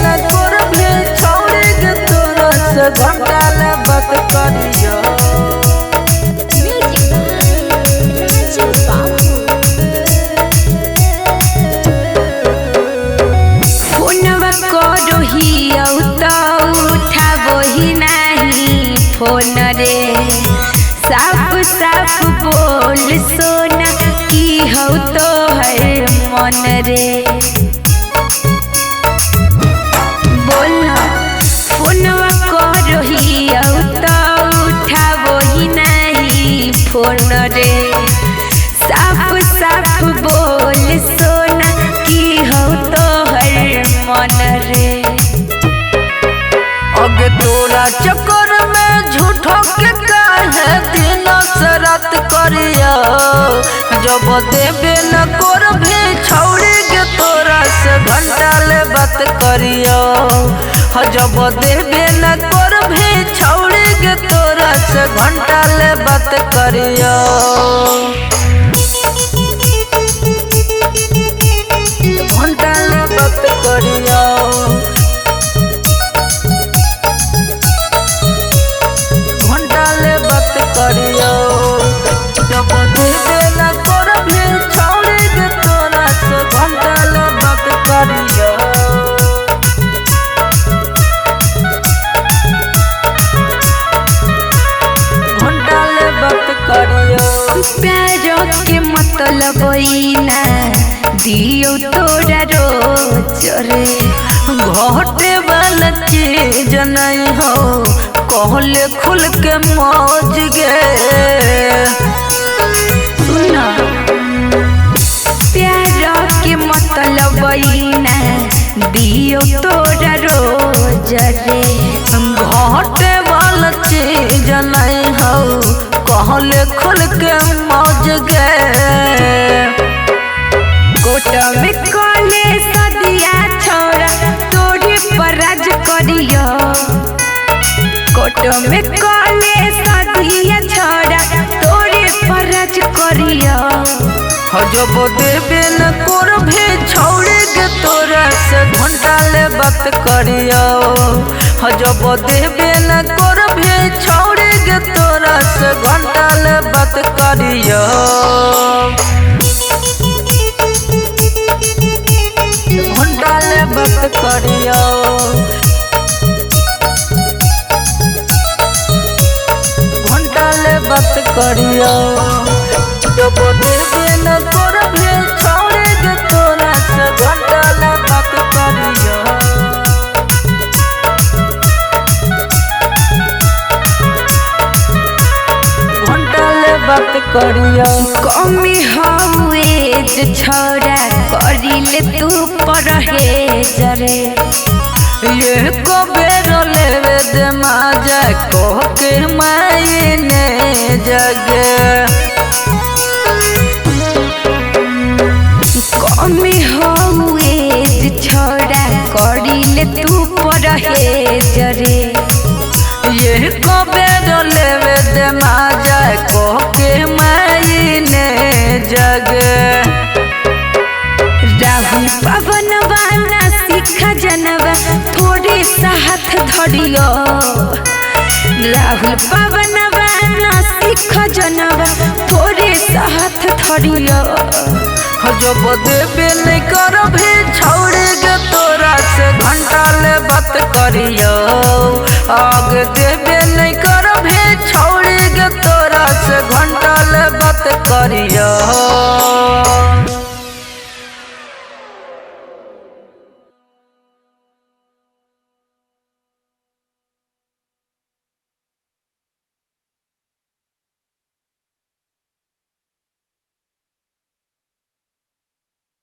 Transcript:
न कर भी छोड़ी के तोरा से घंटा ले बात करियो। फोन रे साफ साफ बोल सोना की हो तो है मन रे। बोलना फोनवा करो ही तो उठाबो ही नहीं फोन रे। साफ साफ बोल सोना की हो तो है मन रे। अगे तोरा चक्कर में झूठो के काहे दिन से रात करियो। जब देबे न कर भी छोड़ी के तोरा से घंटा ले बात करियो। जब देबे न कर भी छोड़ी के तोरा से घंटा ले बात करियो। घंटा ले बात करियो। करियो जब देबे न कर भी छोड़ी के तोरा से घंटा ले बात करियो। घंटा ले बात करियो। प्यार के मतलब ना दियो तोरा रोज रे। घटे वाला चीज नहीं हो कहले खुल के मौज गे। सुना प्यार के मतलब ना दियो तोरा रोज रे। घटे वाला चीज नहीं हो कहले खुल के मौज गे। कोट में कॉले सदिया छोड़ा तोरे पर राज करियो। कोट में कॉले सदिया छोड़ा तोरे पर राज करियो। जब देबे न कर भी छोड़ी के तोरा से घंटा ले बात करियो। जब देबे न कर भी छोड़ी के तोरा से घंटा ले बात करियो। घंटा ले बात करियो। घंटा ले बात करियो। जब देबे न कर भी छोड़ी के तोरा से घंटा ले बात करियो। घंटा ले बात करियो। कमी हुए छोड़ा करिले तू परहेज रे। ये को बेर लेवे दे माजा को के मायने जगे। कमी हुए छोड़ा करिले तू परहेज रे। ये को बेर लेवे दे माजा को के मायने जगे। राहुल पवन वाना सिखा जनवा थोड़े साथ धरियो। राहुल पवन वाना सिखा जनवा थोड़े साथ धरियो। जब देबे नहीं कर भी छोड़ी के तोरा से घंटा ले बात करियो। आगे देबे नहीं कर